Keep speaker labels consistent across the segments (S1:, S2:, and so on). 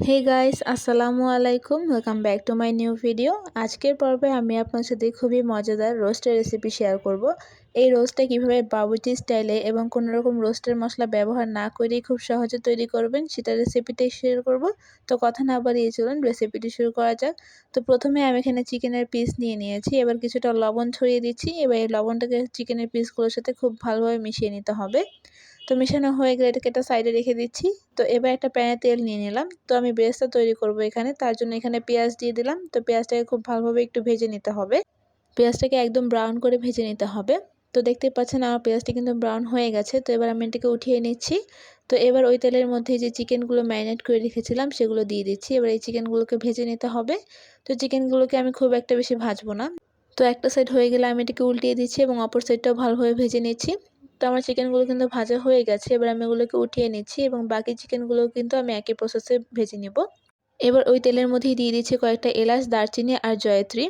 S1: Hey guys, আসসালামু আলাইকুম। Welcome back to my new video. আজকের পর্বে আমি আপনার সাথে খুবই মজাদার রোস্টের রেসিপি শেয়ার করব। এই রোস্টটা কিভাবে বাবুর্চি স্টাইলে এবং কোনো রকম রোস্টের মশলা ব্যবহার না করেই খুব সহজে তৈরি করবেন সেটা রেসিপিটাই শেয়ার করব। তো কথা না বাড়িয়ে চলুন রেসিপিটি শুরু করা যাক। তো প্রথমে আমি এখানে চিকেনের পিস নিয়ে নিয়েছি। এবার কিছুটা লবণ ছড়িয়ে দিচ্ছি। এবার এই লবণটাকে চিকেনের পিসগুলোর সাথে খুব ভালোভাবে মিশিয়ে নিতে হবে। তো মেশানো হয়ে গেলে এটাকে একটা সাইডে রেখে দিচ্ছি। তো এবার একটা প্যানে তেল নিয়ে নিলাম। তো আমি বেরেস্তা তৈরি করব এখানে, তার জন্য এখানে পেঁয়াজ দিয়ে দিলাম। তো পেঁয়াজটাকে খুব ভালোভাবে একটু ভেজে নিতে হবে। পেঁয়াজটাকে একদম ব্রাউন করে ভেজে নিতে হবে। তো দেখতেই পাচ্ছেন আমার পেঁয়াজটা কিন্তু ব্রাউন হয়ে গেছে। তো এবার আমি এটাকে উঠিয়ে নিচ্ছি। তো এবার ওই তেলের মধ্যে যে চিকেনগুলো ম্যারিনেট করে রেখেছিলাম সেগুলো দিয়ে দিচ্ছি। এবার এই চিকেনগুলোকে ভেজে নিতে হবে। তো চিকেনগুলোকে আমি খুব একটা বেশি ভাজবো না। তো একটা সাইড হয়ে গেলে আমি এটাকে উল্টিয়ে দিচ্ছি এবং অপর সাইডটাও ভালোভাবে ভেজে নিচ্ছি। তো আমার চিকেনগুলো কিন্তু ভাজা হয়ে গেছে। এবার আমি এগুলোকে উঠিয়ে নিচ্ছি এবং বাকি চিকেনগুলোও কিন্তু আমি একই প্রসেসে ভেজে নিব। এবার ওই তেলের মধ্যেই দিয়ে দিচ্ছি কয়েকটা এলাচ, দারচিনি আর জয়ত্রী।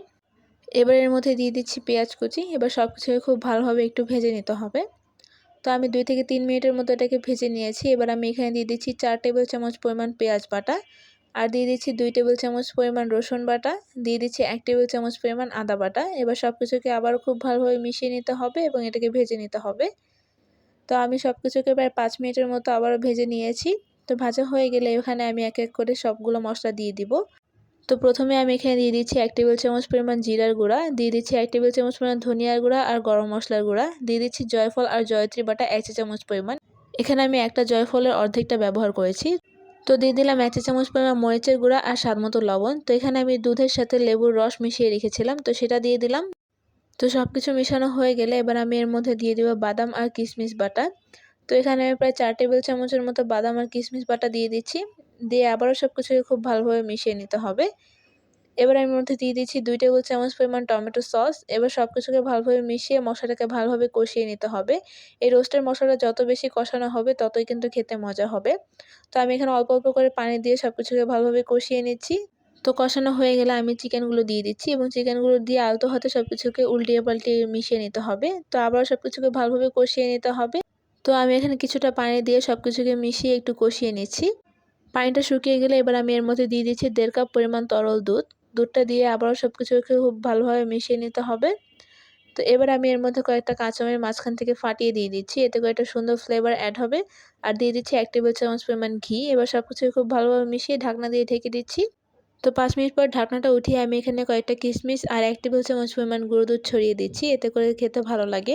S1: এবার এর মধ্যে দিয়ে দিচ্ছি পেঁয়াজ কুচি। এবার সব কিছুকে খুব ভালোভাবে একটু ভেজে নিতে হবে। তো আমি 2 থেকে 3 মিনিটের মতো এটাকে ভেজে নিয়েছি। এবার আমি এখানে দিয়ে দিচ্ছি 4 টেবিল চামচ পরিমাণ পেঁয়াজ বাটা, আর দিয়ে দিচ্ছি 2 টেবিল চামচ পরিমাণ রসুন বাটা, দিয়ে দিচ্ছি 1 টেবিল চামচ পরিমাণ আদা বাটা। এবার সব কিছুকে আবারও খুব ভালোভাবে মিশিয়ে নিতে হবে এবং এটাকে ভেজে নিতে হবে। তো আমি সব কিছুকে প্রায় 5 মিনিটের মতো আবারও ভেজে নিয়েছি। তো ভাজা হয়ে গেলে এখানে আমি এক এক করে সবগুলো মশলা দিয়ে দিব। তো প্রথমে আমি এখানে দিয়ে দিচ্ছি 1 টেবিল চামচ পরিমাণ জিরার গুঁড়া, দিয়ে দিচ্ছি 1 টেবিল চামচ পরিমাণ ধনিয়ার গুঁড়া আর গরম মশলার গুঁড়া, দিয়ে দিচ্ছি জয়ফল আর জয়ত্রী বাটা 1 চা চামচ পরিমাণ। এখানে আমি একটা জয়ফলের অর্ধেকটা ব্যবহার করেছি। তো দিয়ে দিলাম 1 চা চামচ পরিমাণ মরিচের গুঁড়া আর স্বাদমতো লবণ। তো এখানে আমি দুধের সাথে লেবুর রস মিশিয়ে রেখেছিলাম, তো সেটা দিয়ে দিলাম। তো সব কিছু মেশানো হয়ে গেলে এবার আমি এর মধ্যে দিয়ে দিব বাদাম আর কিশমিশ বাটা। তো এখানে আমি প্রায় 4 টেবিল চামচের মতো বাদাম আর কিশমিশ বাটা দিয়ে দিচ্ছি। দিয়ে আবারও সব কিছুকে খুব ভালোভাবে মিশিয়ে নিতে হবে। এবার আমি মধ্যে দিয়ে দিচ্ছি 2 টেবিল চামচ পরিমাণ টমেটো সস। এবার সব কিছুকে ভালোভাবে মিশিয়ে মশলাটাকে ভালোভাবে কষিয়ে নিতে হবে। এই রোস্টের মশলাটা যত বেশি কষানো হবে ততই কিন্তু খেতে মজা হবে। তো আমি এখানে অল্প অল্প করে পানি দিয়ে সব কিছুকে ভালোভাবে কষিয়ে নিচ্ছি। তো কষানো হয়ে গেলে আমি চিকেনগুলো দিয়ে দিচ্ছি এবং চিকেনগুলো দিয়ে আলতো হাতে সব কিছুকে উল্টিয়ে পাল্টিয়ে মিশিয়ে নিতে হবে। তো আবারও সব কিছুকে ভালোভাবে কষিয়ে নিতে হবে। তো আমি এখানে কিছুটা পানি দিয়ে সব কিছুকে মিশিয়ে একটু কষিয়ে নিচ্ছি। পানিটা শুকিয়ে গেলে এবার আমি এর মধ্যে দিয়ে দিচ্ছি 1.5 কাপ পরিমাণ তরল দুধ। দুধটা দিয়ে আবারও সব কিছুকে খুব ভালোভাবে মিশিয়ে নিতে হবে। তো এবার আমি এর মধ্যে কয়েকটা কাঁচামরিচ মাঝখান থেকে ফাটিয়ে দিয়ে দিচ্ছি। এতে করে একটা সুন্দর ফ্লেভার অ্যাড হবে। আর দিয়ে দিচ্ছি 1 টেবিল চামচ পরিমাণ ঘি। এবার সব কিছুকে খুব ভালোভাবে মিশিয়ে ঢাকনা দিয়ে ঢেকে দিচ্ছি। তো 5 মিনিট পর ঢাকনাটা উঠিয়ে আমি এখানে কয়েকটা কিশমিশ আর 1 টেবিল চামচ পরিমাণ গুঁড়ো দুধ ছড়িয়ে দিচ্ছি। এতে করে খেতে ভালো লাগে।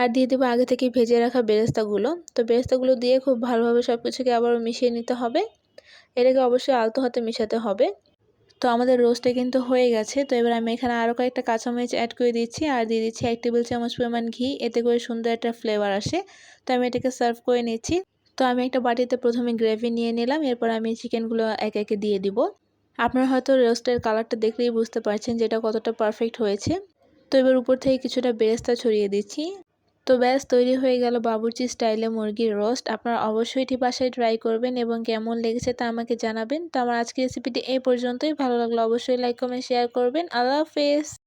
S1: আর দিয়ে দেবো আগে থেকে ভেজে রাখা বেরেস্তাগুলো। তো বেরেস্তাগুলো দিয়ে খুব ভালোভাবে সব কিছুকে আবারও মিশিয়ে নিতে হবে। এটাকে অবশ্যই আলতো হাতে মেশাতে হবে। তো আমাদের রোস্টটা কিন্তু হয়ে গেছে। তো এবার আমি এখানে আরও কয়েকটা কাঁচামরিচ অ্যাড করে দিচ্ছি আর দিয়ে দিচ্ছি 1 টেবিল চামচ পরিমাণ ঘি। এতে করে সুন্দর একটা ফ্লেভার আসে। তো আমি এটাকে সার্ভ করে নিচ্ছি। তো আমি একটা বাটিতে প্রথমে গ্রেভি নিয়ে নিলাম। এরপর আমি চিকেনগুলো একে একে দিয়ে দিব। আপনারা হয়তো রোস্টের কালারটা দেখলেই বুঝতে পারছেন যে এটা কতটা পারফেক্ট হয়েছে। তো এবার উপর থেকে কিছুটা বেরেস্তা ছড়িয়ে দিচ্ছি। তো ব্যাস তৈরি হয়ে গেল বাবুর্চি স্টাইলে মুরগির রোস্ট। আপনারা অবশ্যই এটি বাসায় ট্রাই করবেন এবং কেমন লেগেছে তা আমাকে জানাবেন। তো আমার আজকের রেসিপিটি এই পর্যন্তই। ভালো লাগলে অবশ্যই লাইক কমেন্ট শেয়ার করবেন। আল্লাহ হাফেজ।